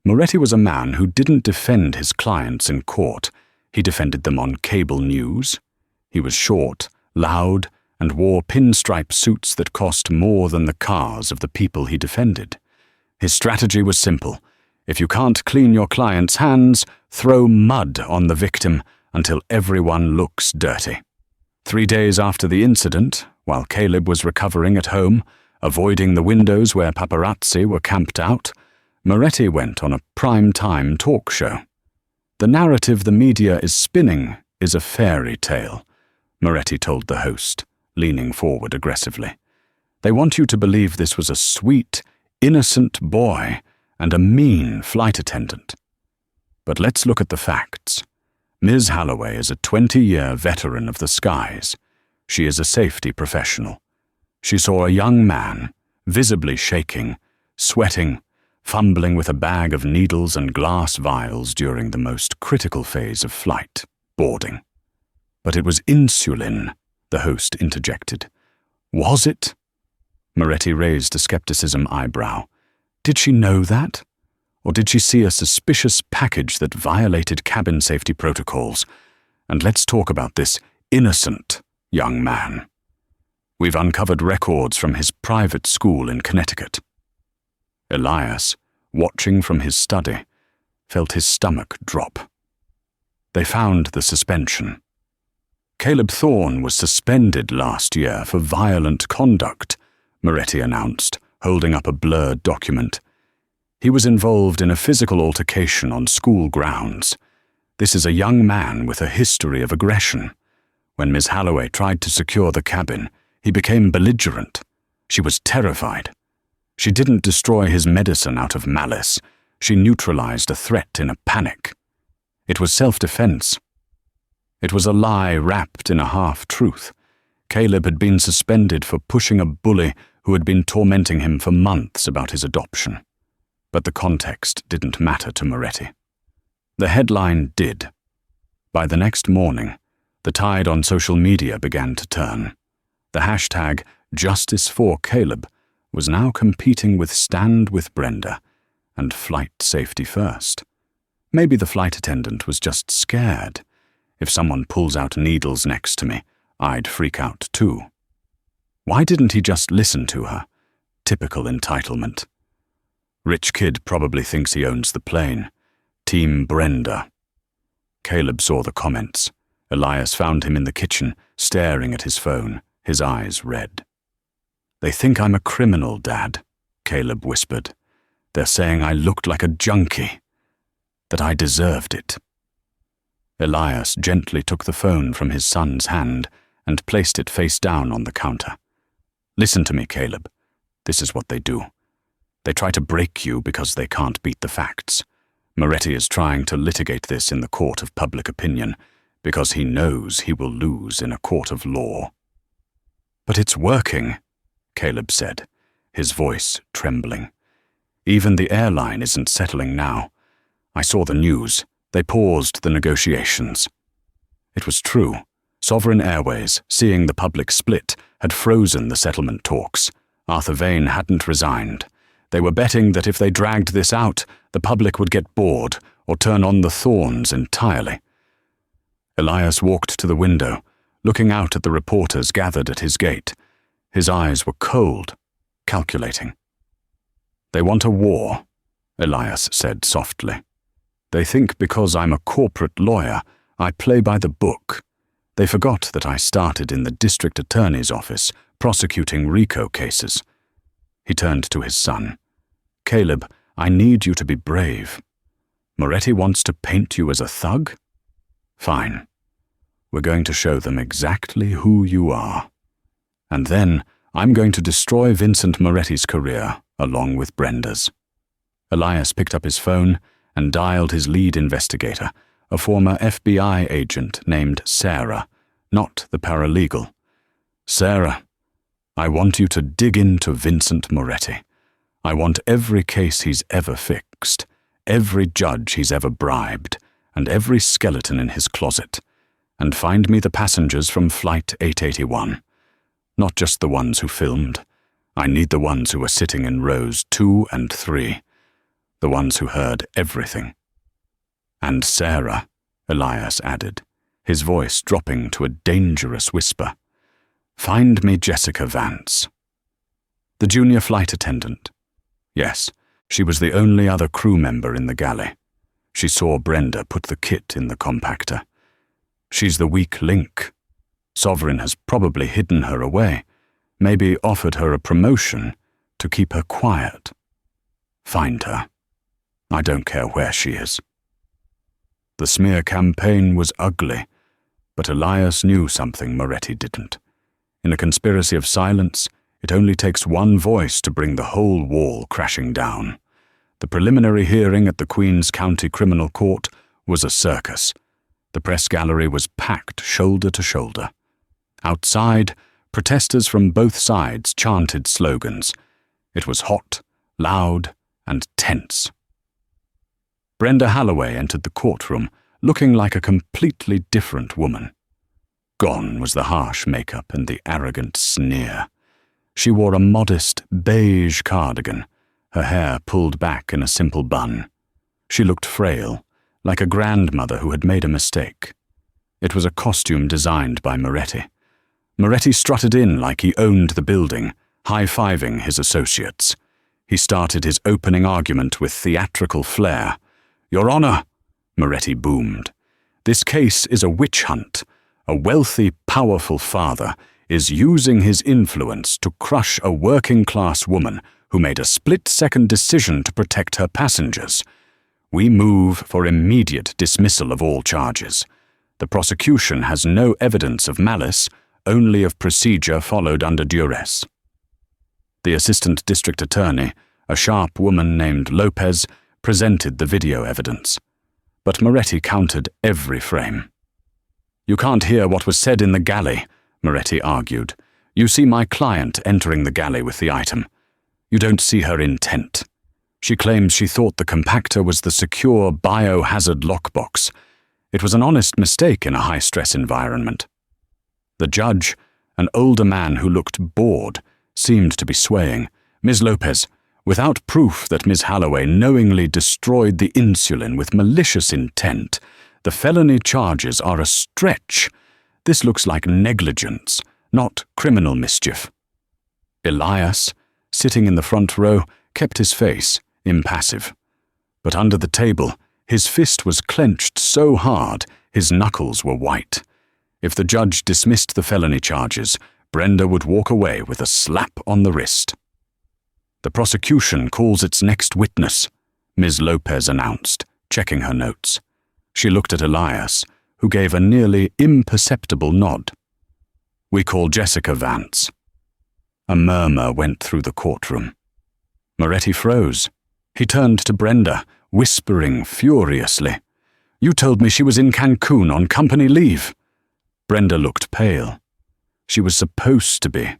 Speaker 1: Moretti was a man who didn't defend his clients in court. He defended them on cable news. He was short, loud, and wore pinstripe suits that cost more than the cars of the people he defended. His strategy was simple. If you can't clean your client's hands, throw mud on the victim until everyone looks dirty. 3 days after the incident, while Caleb was recovering at home, avoiding the windows where paparazzi were camped out, Moretti went on a prime-time talk show. The narrative the media is spinning is a fairy tale, Moretti told the host, leaning forward aggressively. They want you to believe this was a sweet, innocent boy and a mean flight attendant. But let's look at the facts. Ms. Holloway is a 20-year veteran of the skies. She is a safety professional. She saw a young man, visibly shaking, sweating, fumbling with a bag of needles and glass vials during the most critical phase of flight, boarding. But it was insulin, the host interjected. Was it? Moretti raised a skepticism eyebrow. Did she know that? Or did she see a suspicious package that violated cabin safety protocols? And let's talk about this innocent young man. We've uncovered records from his private school in Connecticut. Elias, watching from his study, felt his stomach drop. They found the suspension. Caleb Thorne was suspended last year for violent conduct, Moretti announced, holding up a blurred document. He was involved in a physical altercation on school grounds. This is a young man with a history of aggression. When Ms. Holloway tried to secure the cabin, he became belligerent. She was terrified. She didn't destroy his medicine out of malice. She neutralized a threat in a panic. It was self-defense. It was a lie wrapped in a half-truth. Caleb had been suspended for pushing a bully who had been tormenting him for months about his adoption. But the context didn't matter to Moretti. The headline did. By the next morning, the tide on social media began to turn. The hashtag #JusticeForCaleb was now competing with Stand with Brenda and Flight Safety First. Maybe the flight attendant was just scared. If someone pulls out needles next to me, I'd freak out too. Why didn't he just listen to her? Typical entitlement. Rich kid probably thinks he owns the plane. Team Brenda. Caleb saw the comments. Elias found him in the kitchen, staring at his phone, his eyes red. "They think I'm a criminal, Dad," Caleb whispered. "They're saying I looked like a junkie, that I deserved it." Elias gently took the phone from his son's hand and placed it face down on the counter. "Listen to me, Caleb. This is what they do. They try to break you because they can't beat the facts. Moretti is trying to litigate this in the court of public opinion because he knows he will lose in a court of law." "But it's working," Caleb said, his voice trembling. "Even the airline isn't settling now. I saw the news. They paused the negotiations." It was true. Sovereign Airways, seeing the public split, had frozen the settlement talks. Arthur Vane hadn't resigned. They were betting that if they dragged this out, the public would get bored or turn on the thorns entirely. Elias walked to the window, looking out at the reporters gathered at his gate. His eyes were cold, calculating. "They want a war," Elias said softly. "They think because I'm a corporate lawyer, I play by the book. They forgot that I started in the district attorney's office, prosecuting RICO cases." He turned to his son. "Caleb, I need you to be brave. Moretti wants to paint you as a thug? Fine. We're going to show them exactly who you are. And then I'm going to destroy Vincent Moretti's career, along with Brenda's." Elias picked up his phone and dialed his lead investigator, a former FBI agent named Sarah, not the paralegal. "Sarah, I want you to dig into Vincent Moretti. I want every case he's ever fixed, every judge he's ever bribed, and every skeleton in his closet. And find me the passengers from Flight 881. Not just the ones who filmed. I need the ones who were sitting in rows 2 and 3. The ones who heard everything." "And Sarah," Elias added, his voice dropping to a dangerous whisper. "Find me Jessica Vance." "The junior flight attendant?" Yes, she was the only other crew member in the galley. She saw Brenda put the kit in the compactor. She's the weak link. Sovereign has probably hidden her away, maybe offered her a promotion to keep her quiet. Find her. I don't care where she is. The smear campaign was ugly, but Elias knew something Moretti didn't. In a conspiracy of silence, it only takes one voice to bring the whole wall crashing down. The preliminary hearing at the Queen's County Criminal Court was a circus. The press gallery was packed shoulder to shoulder. Outside, protesters from both sides chanted slogans. It was hot, loud, and tense. Brenda Holloway entered the courtroom, looking like a completely different woman. Gone was the harsh makeup and the arrogant sneer. She wore a modest beige cardigan, her hair pulled back in a simple bun. She looked frail, like a grandmother who had made a mistake. It was a costume designed by Moretti. Moretti strutted in like he owned the building, high-fiving his associates. He started his opening argument with theatrical flair. "Your Honor," Moretti boomed, "this case is a witch hunt. A wealthy, powerful father is using his influence to crush a working-class woman who made a split-second decision to protect her passengers. We move for immediate dismissal of all charges. The prosecution has no evidence of malice, only of procedure followed under duress." The assistant district attorney, a sharp woman named Lopez, presented the video evidence. But Moretti counted every frame. "You can't hear what was said in the galley," Moretti argued. "You see my client entering the galley with the item. You don't see her intent. She claims she thought the compactor was the secure biohazard lockbox. It was an honest mistake in a high-stress environment. The judge, an older man who looked bored, seemed to be swaying. "Ms. Lopez, without proof that Ms. Holloway knowingly destroyed the insulin with malicious intent, the felony charges are a stretch. This looks like negligence, not criminal mischief." Elias, sitting in the front row, kept his face impassive. But under the table, his fist was clenched so hard his knuckles were white. If the judge dismissed the felony charges, Brenda would walk away with a slap on the wrist. "The prosecution calls its next witness," Ms. Lopez announced, checking her notes. She looked at Elias, who gave a nearly imperceptible nod. "We call Jessica Vance." A murmur went through the courtroom. Moretti froze. He turned to Brenda, whispering furiously, "You told me she was in Cancun on company leave." Brenda looked pale. She was supposed to be.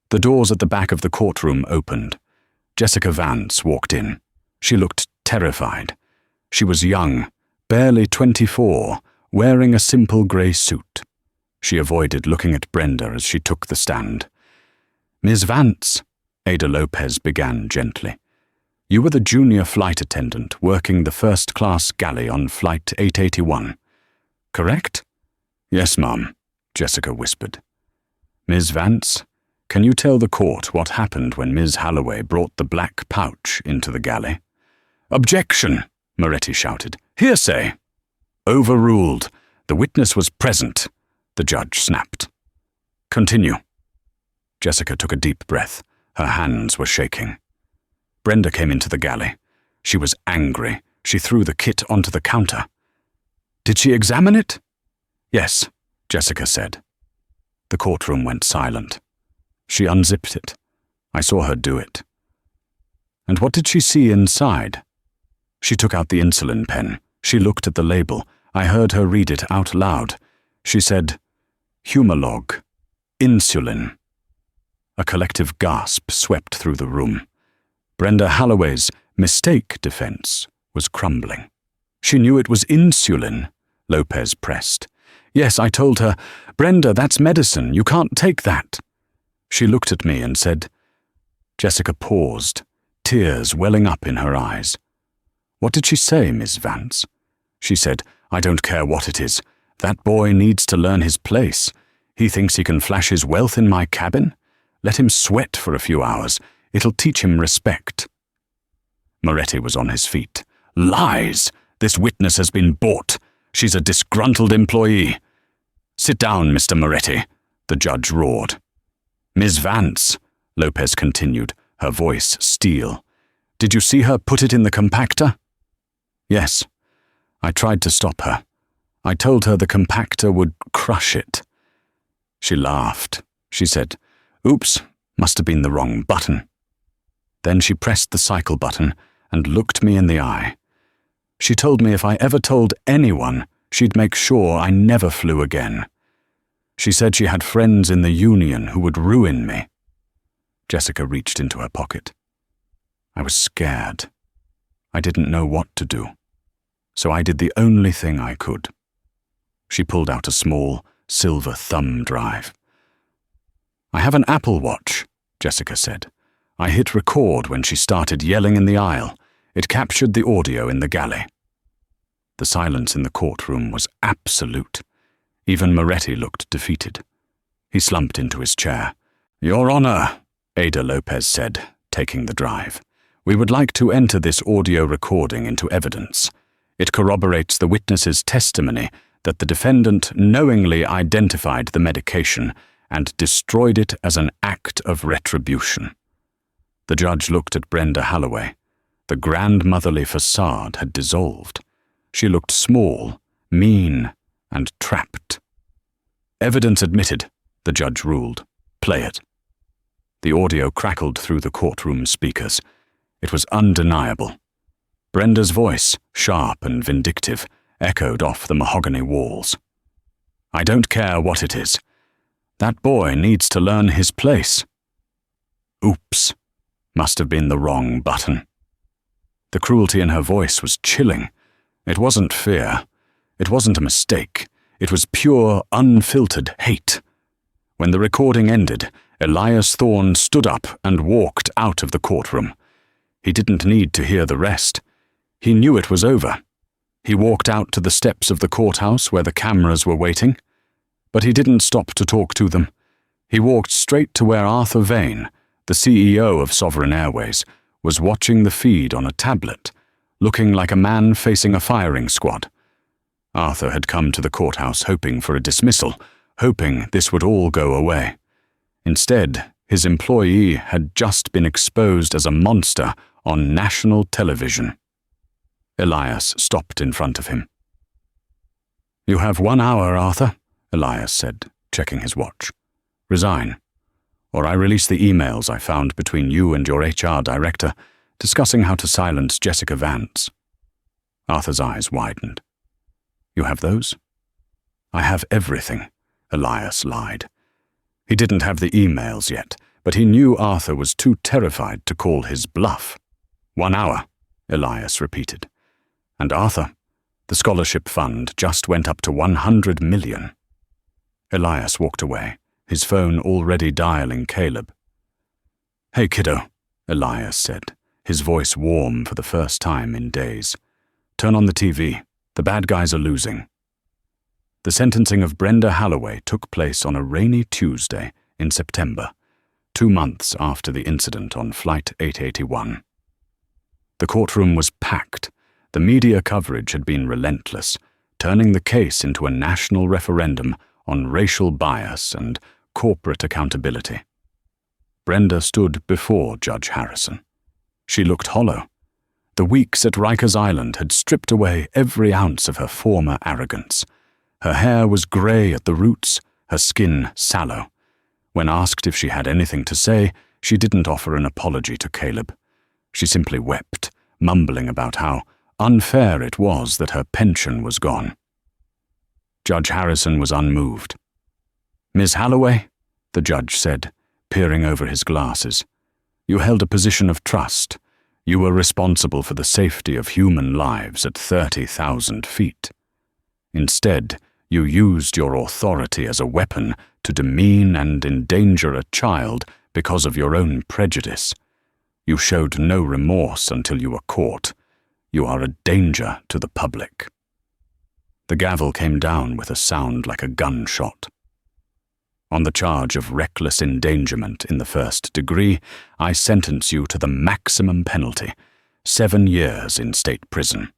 Speaker 1: The doors at the back of the courtroom opened. Jessica Vance walked in. She looked terrified. She was young, barely 24, wearing a simple grey suit. She avoided looking at Brenda as she took the stand. "Ms. Vance," Ada Lopez began gently, "you were the junior flight attendant working the first-class galley on Flight 881. Correct?" "Yes, ma'am," Jessica whispered. "Ms. Vance, can you tell the court what happened when Ms. Holloway brought the black pouch into the galley?" "Objection!" Moretti shouted. "Hearsay!" "Overruled. The witness was present," the judge snapped. "Continue." Jessica took a deep breath. Her hands were shaking. Brenda came into the galley. She was angry. She threw the kit onto the counter. "Did she examine it?" "Yes," Jessica said. The courtroom went silent. She unzipped it. I saw her do it. "And what did she see inside?" She took out the insulin pen. She looked at the label. I heard her read it out loud. She said, "Humalog. Insulin." A collective gasp swept through the room. Brenda Holloway's mistake defense was crumbling. "She knew it was insulin," Lopez pressed. "Yes, I told her, 'Brenda, that's medicine. You can't take that.'" She looked at me and said, Jessica paused, tears welling up in her eyes. "What did she say, Miss Vance?" She said, "I don't care what it is. That boy needs to learn his place. He thinks he can flash his wealth in my cabin? Let him sweat for a few hours. It'll teach him respect." Moretti was on his feet. "Lies! This witness has been bought. She's a disgruntled employee." "Sit down, Mr. Moretti," the judge roared. "Ms. Vance," Lopez continued, her voice steel. "Did you see her put it in the compactor?" "Yes. I tried to stop her. I told her the compactor would crush it." She laughed. She said, "Oops, must have been the wrong button." Then she pressed the cycle button and looked me in the eye. She told me if I ever told anyone, she'd make sure I never flew again. She said she had friends in the union who would ruin me. Jessica reached into her pocket. I was scared. I didn't know what to do. So I did the only thing I could. She pulled out a small, silver thumb drive. "I have an Apple Watch," Jessica said. "I hit record when she started yelling in the aisle. It captured the audio in the galley." The silence in the courtroom was absolute. Even Moretti looked defeated. He slumped into his chair. "Your Honor," Ada Lopez said, taking the drive, "we would like to enter this audio recording into evidence. It corroborates the witness's testimony that the defendant knowingly identified the medication and destroyed it as an act of retribution." The judge looked at Brenda Holloway. The grandmotherly facade had dissolved. She looked small, mean, and trapped. "Evidence admitted," the judge ruled. "Play it." The audio crackled through the courtroom speakers. It was undeniable. Brenda's voice, sharp and vindictive, echoed off the mahogany walls. "I don't care what it is. That boy needs to learn his place." Oops. Must have been the wrong button. The cruelty in her voice was chilling. It wasn't fear. It wasn't a mistake. It was pure, unfiltered hate. When the recording ended, Elias Thorne stood up and walked out of the courtroom. He didn't need to hear the rest. He knew it was over. He walked out to the steps of the courthouse where the cameras were waiting. But he didn't stop to talk to them. He walked straight to where Arthur Vane, the CEO of Sovereign Airways, was watching the feed on a tablet, looking like a man facing a firing squad. Arthur had come to the courthouse hoping for a dismissal, hoping this would all go away. Instead, his employee had just been exposed as a monster on national television. Elias stopped in front of him. "You have 1 hour, Arthur," Elias said, checking his watch. "Resign, or I release the emails I found between you and your HR director discussing how to silence Jessica Vance." Arthur's eyes widened. "You have those?" "I have everything," Elias lied. He didn't have the emails yet, but he knew Arthur was too terrified to call his bluff. 1 hour, Elias repeated. "And Arthur, the scholarship fund just went up to 100 million. Elias walked away, his phone already dialing Caleb. "Hey, kiddo," Elias said, his voice warm for the first time in days. "Turn on the TV. The bad guys are losing." The sentencing of Brenda Holloway took place on a rainy Tuesday in September, 2 months after the incident on Flight 881. The courtroom was packed. The media coverage had been relentless, turning the case into a national referendum on racial bias and corporate accountability. Brenda stood before Judge Harrison. She looked hollow. The weeks at Rikers Island had stripped away every ounce of her former arrogance. Her hair was grey at the roots, her skin sallow. When asked if she had anything to say, she didn't offer an apology to Caleb. She simply wept, mumbling about how unfair it was that her pension was gone. Judge Harrison was unmoved. "Miss Holloway," the judge said, peering over his glasses, "you held a position of trust. You were responsible for the safety of human lives at 30,000 feet. Instead, you used your authority as a weapon to demean and endanger a child because of your own prejudice. You showed no remorse until you were caught. You are a danger to the public." The gavel came down with a sound like a gunshot. "On the charge of reckless endangerment in the first degree, I sentence you to the maximum penalty, 7 years in state prison.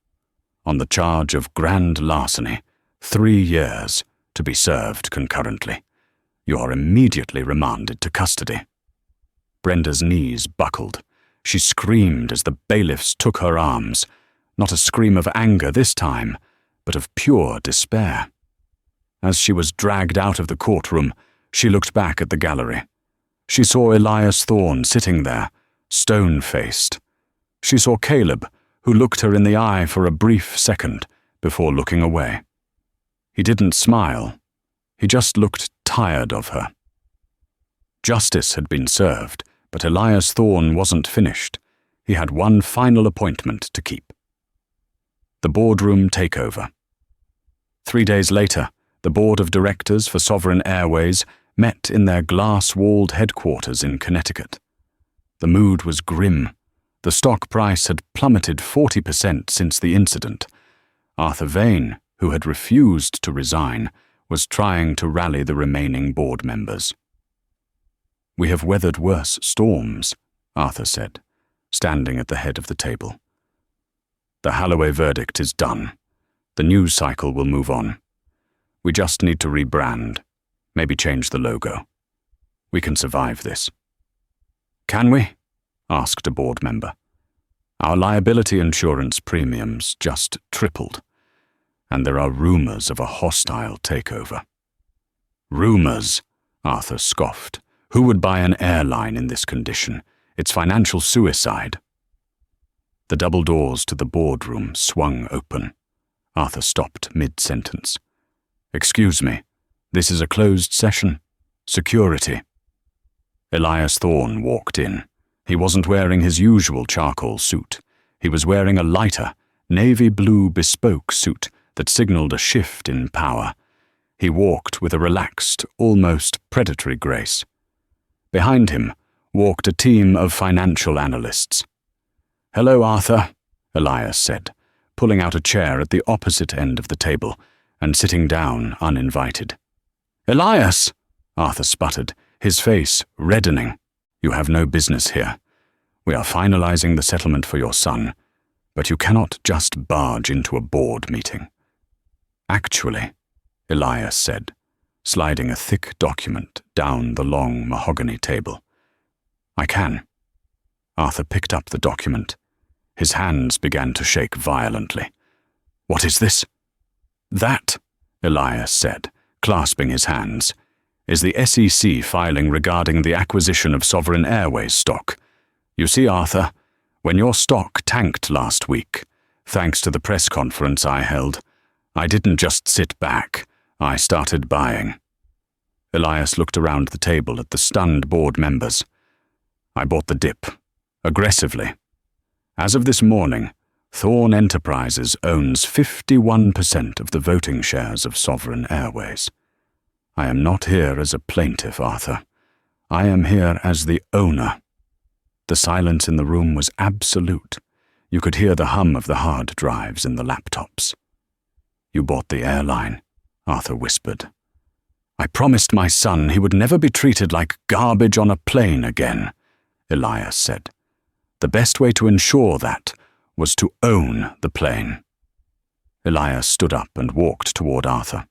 Speaker 1: On the charge of grand larceny, 3 years, to be served concurrently. You are immediately remanded to custody." Brenda's knees buckled. She screamed as the bailiffs took her arms, not a scream of anger this time, but of pure despair. As she was dragged out of the courtroom, she looked back at the gallery. She saw Elias Thorne sitting there, stone-faced. She saw Caleb, who looked her in the eye for a brief second before looking away. He didn't smile. He just looked tired of her. Justice had been served, but Elias Thorne wasn't finished. He had one final appointment to keep. The boardroom takeover. 3 days later, the board of directors for Sovereign Airways met in their glass-walled headquarters in Connecticut. The mood was grim. The stock price had plummeted 40% since the incident. Arthur Vane, who had refused to resign, was trying to rally the remaining board members. "We have weathered worse storms," Arthur said, standing at the head of the table. "The Holloway verdict is done. The news cycle will move on. We just need to rebrand, maybe change the logo. We can survive this." "Can we?" asked a board member. "Our liability insurance premiums just tripled, and there are rumors of a hostile takeover." "Rumors," Arthur scoffed. "Who would buy an airline in this condition? It's financial suicide." The double doors to the boardroom swung open. Arthur stopped mid-sentence. "Excuse me, this is a closed session. Security." Elias Thorne walked in. He wasn't wearing his usual charcoal suit. He was wearing a lighter, navy blue bespoke suit that signaled a shift in power. He walked with a relaxed, almost predatory grace. Behind him walked a team of financial analysts. "Hello, Arthur," Elias said, pulling out a chair at the opposite end of the table and sitting down uninvited. "Elias," Arthur sputtered, his face reddening. "You have no business here. We are finalizing the settlement for your son, but you cannot just barge into a board meeting." "Actually," Elias said, sliding a thick document down the long mahogany table. "I can." Arthur picked up the document. His hands began to shake violently. "What is this?" "That," Elias said, clasping his hands, "is the SEC filing regarding the acquisition of Sovereign Airways stock. You see, Arthur, when your stock tanked last week, thanks to the press conference I held, I didn't just sit back, I started buying." Elias looked around the table at the stunned board members. "I bought the dip, aggressively. As of this morning, Thorn Enterprises owns 51% of the voting shares of Sovereign Airways. I am not here as a plaintiff, Arthur. I am here as the owner." The silence in the room was absolute. You could hear the hum of the hard drives in the laptops. "You bought the airline," Arthur whispered. "I promised my son he would never be treated like garbage on a plane again," Elias said. "The best way to ensure that was to own the plane." Elias stood up and walked toward Arthur.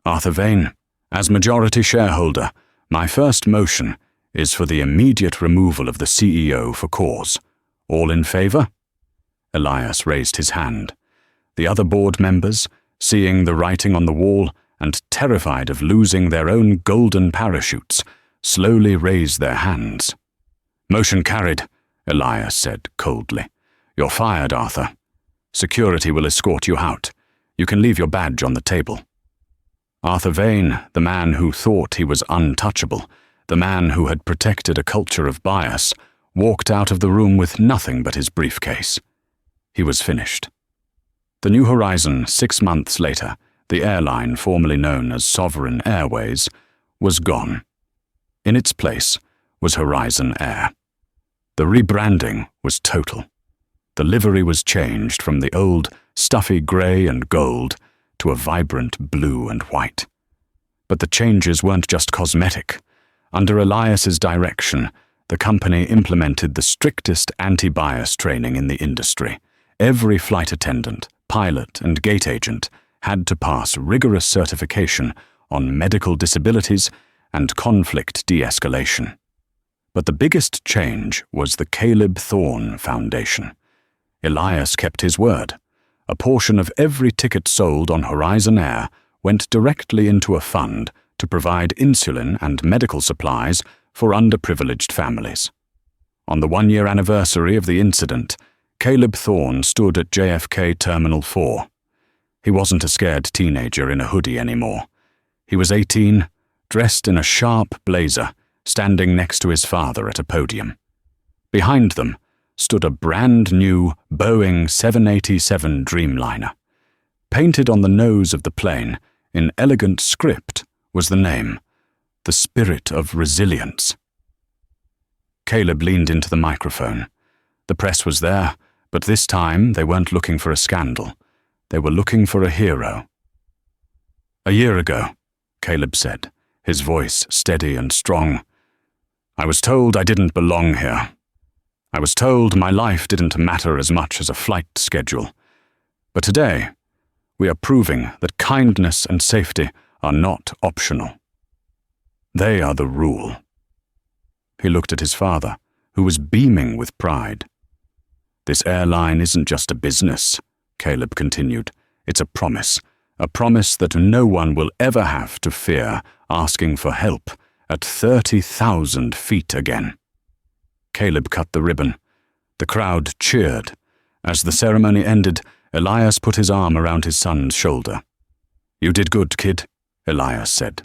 Speaker 1: "Arthur Vane, as majority shareholder, my first motion is for the immediate removal of the CEO for cause. All in favor?" Elias raised his hand. The other board members, seeing the writing on the wall and terrified of losing their own golden parachutes, slowly raised their hands. "Motion carried," Elias said coldly. "You're fired, Arthur. Security will escort you out. You can leave your badge on the table." Arthur Vane, the man who thought he was untouchable, the man who had protected a culture of bias, walked out of the room with nothing but his briefcase. He was finished. The New Horizon, 6 months later, the airline formerly known as Sovereign Airways, was gone. In its place was Horizon Air. The rebranding was total. The livery was changed from the old, stuffy grey and gold to a vibrant blue and white. But the changes weren't just cosmetic. Under Elias's direction, the company implemented the strictest anti-bias training in the industry. Every flight attendant, pilot, and gate agent had to pass rigorous certification on medical disabilities and conflict de-escalation. But the biggest change was the Caleb Thorne Foundation. Elias kept his word. A portion of every ticket sold on Horizon Air went directly into a fund to provide insulin and medical supplies for underprivileged families. On the 1-year anniversary of the incident, Caleb Thorne stood at JFK Terminal 4. He wasn't a scared teenager in a hoodie anymore. He was 18, dressed in a sharp blazer, standing next to his father at a podium. Behind them stood a brand-new Boeing 787 Dreamliner. Painted on the nose of the plane, in elegant script, was the name, "The Spirit of Resilience." Caleb leaned into the microphone. The press was there, but this time they weren't looking for a scandal. They were looking for a hero. "A year ago," Caleb said, his voice steady and strong, "I was told I didn't belong here. I was told my life didn't matter as much as a flight schedule. But today, we are proving that kindness and safety are not optional. They are the rule." He looked at his father, who was beaming with pride. "This airline isn't just a business," Caleb continued. "It's a promise that no one will ever have to fear asking for help at 30,000 feet again." Caleb cut the ribbon. The crowd cheered. As the ceremony ended, Elias put his arm around his son's shoulder. "You did good, kid," Elias said.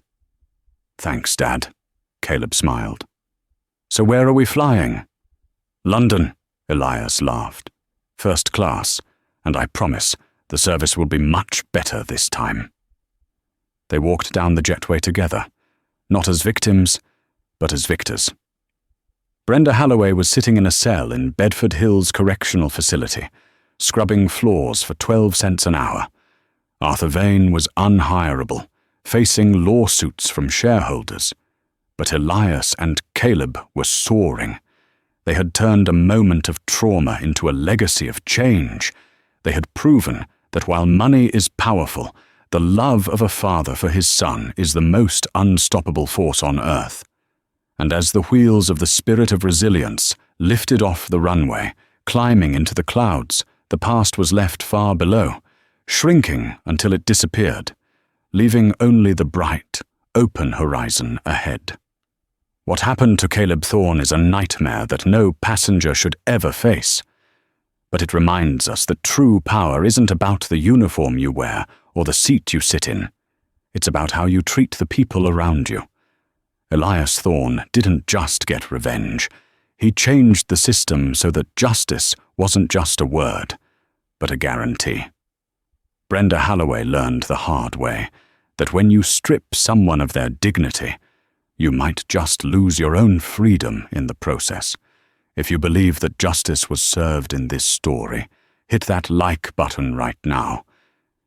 Speaker 1: "Thanks, Dad," Caleb smiled. "So where are we flying?" "London," Elias laughed. "First class, and I promise The service will be much better this time." They walked down the jetway together, not as victims, but as victors. Brenda Holloway was sitting in a cell in Bedford Hills Correctional Facility, scrubbing floors for 12 cents an hour. Arthur Vane was unhirable, facing lawsuits from shareholders. But Elias and Caleb were soaring. They had turned a moment of trauma into a legacy of change. They had proven that while money is powerful, the love of a father for his son is the most unstoppable force on earth. And as the wheels of the spirit of resilience lifted off the runway, climbing into the clouds, the past was left far below, shrinking until it disappeared, leaving only the bright, open horizon ahead. What happened to Caleb Thorne is a nightmare that no passenger should ever face. But it reminds us that true power isn't about the uniform you wear or the seat you sit in. It's about how you treat the people around you. Elias Thorne didn't just get revenge. He changed the system so that justice wasn't just a word, but a guarantee. Brenda Holloway learned the hard way that when you strip someone of their dignity, you might just lose your own freedom in the process. If you believe that justice was served in this story, hit that like button right now.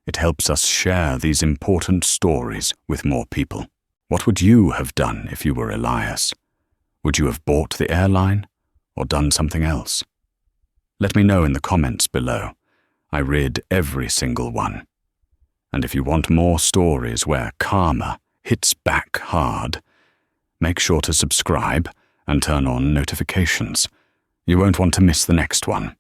Speaker 1: It helps us share these important stories with more people. What would you have done if you were Elias? Would you have bought the airline or done something else? Let me know in the comments below. I read every single one. And if you want more stories where karma hits back hard, make sure to subscribe and turn on notifications. You won't want to miss the next one.